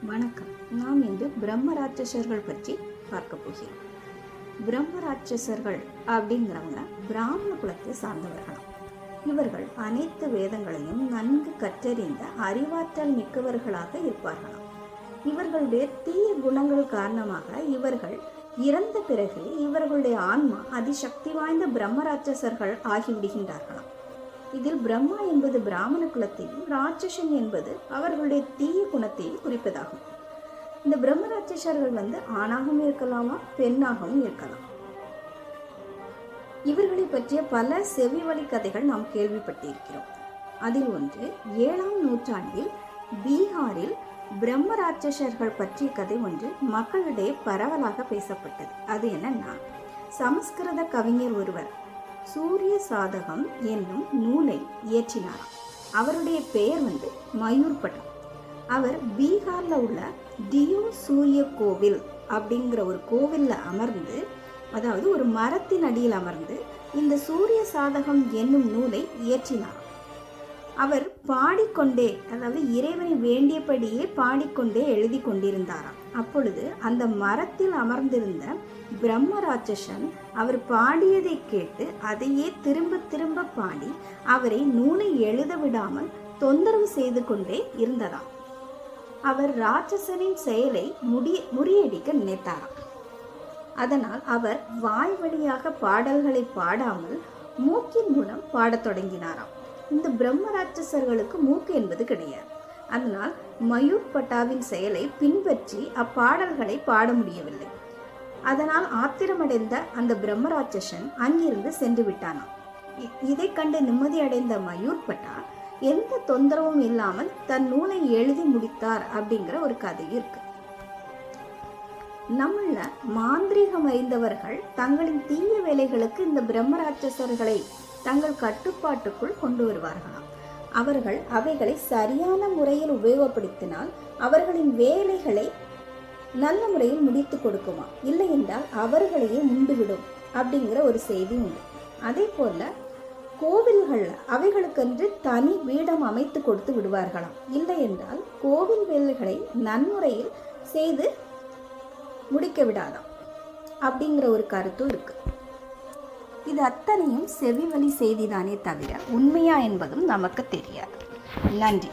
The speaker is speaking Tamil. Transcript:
வணக்கம். நாம் இன்று பிரம்ம ராட்சசர்கள் பற்றி பார்க்க போகிறோம். பிரம்ம ராட்சசர்கள் அப்படிங்கிறவங்க பிராமண குலத்தை சார்ந்தவர்களாம். இவர்கள் அனைத்து வேதங்களையும் நன்கு கற்றறிந்த அறிவாற்றல் மிக்கவர்களாக இருப்பார்களாம். இவர்களுடைய தீய குணங்கள் காரணமாக இவர்கள் இறந்த பிறகு இவர்களுடைய ஆன்மா அதிசக்தி வாய்ந்த பிரம்ம ராட்சசர்கள் ஆகிவிடுகின்றார்களாம். இதில் பிரம்மா என்பது பிராமண குலத்தையும் ராட்சசன் என்பது அவர்களுடைய தீய குணத்தையும் குறிப்பதாகும். இந்த பிரம்ம ராட்சசர்கள் ஆணாகவும் இருக்கலாமா, பெண்ணாகவும் இருக்கலாம். இவர்களை பற்றிய பல செவிவழி கதைகள் நாம் கேள்விப்பட்டிருக்கிறோம். அதில் ஒன்று 7ஆம் நூற்றாண்டில் பீகாரில் பிரம்ம ராட்சசர்கள் பற்றிய கதை ஒன்று மக்களிடையே பரவலாக பேசப்பட்டது. அது என்னன்னா, சமஸ்கிருத கவிஞர் ஒருவர் சூரிய சாதகம் என்னும் நூலை இயற்றினாராம். அவருடைய பெயர் மயூர்படம். அவர் பீகார்ல உள்ள டியோ சூரிய கோவில் அப்படிங்கிற ஒரு கோவில்ல அமர்ந்து, அதாவது ஒரு மரத்தின் அடியில் அமர்ந்து இந்த சூரிய சாதகம் என்னும் நூலை இயற்றினார். அவர் பாடிக்கொண்டே, அதாவது இறைவனை வேண்டியபடியே பாடிக்கொண்டே எழுதி கொண்டிருந்தாராம். அப்பொழுது அந்த மரத்தில் அமர்ந்திருந்த பிரம்ம ராட்சசன் அவர் பாடியதை கேட்டு அதையே திரும்ப திரும்ப பாடி அவரை நூலை எழுத விடாமல் தொந்தரவு செய்து கொண்டே இருந்ததாம். அவர் ராட்சசனின் செயலை முறியடிக்க நினைத்தாராம். அதனால் அவர் வாய் வழியாக பாடல்களை பாடாமல் மூக்கின் மூலம் பாடத் தொடங்கினாராம். இந்த பிரம்ம ராட்சசர்களுக்கு மூக்கு என்பது கிடையாது. அதனால் மயூர்பட்டாவின் செயலை பின்பற்றி அப்பாடல்களை பாட முடியவில்லை. அதனால் ஆத்திரமடைந்த அந்த பிரம்ம ராட்சசன் அங்கிருந்து சென்று விட்டானாம். இதை கண்டு நிம்மதி அடைந்த மயூர்பட்டா எந்த தொந்தரவும் இல்லாமல் தன் நூலை எழுதி முடித்தார் அப்படிங்கிற ஒரு கதை இருக்கு. நம்மள மாந்திரீகம் அறிந்தவர்கள் தங்களின் தீய வேலைகளுக்கு இந்த பிரம்ம ராட்சசர்களை தங்கள் கட்டுப்பாட்டுக்குள் கொண்டு வருவார்களாம். அவர்கள் அவைகளை சரியான முறையில் உபயோகப்படுத்தினால் அவர்களின் வேலைகளை நல்ல முறையில் முடித்து கொடுக்குமா, இல்லை என்றால் அவர்களையே உண்டுவிடும் அப்படிங்கிற ஒரு செய்தி உண்டு. அதே போல கோவில்கள்ல அவைகளுக்கென்று தனி வீடம் அமைத்து கொடுத்து விடுவார்களாம். இல்லை என்றால் கோவில் வேலைகளை நன்முறையில் செய்து முடிக்க விடாதாம் அப்படிங்கிற ஒரு கருத்தும் இருக்கு. இது அத்தனையும் செவிவழி செய்திதானே தவிர உண்மையா என்பதும் நமக்கு தெரியாது. நன்றி.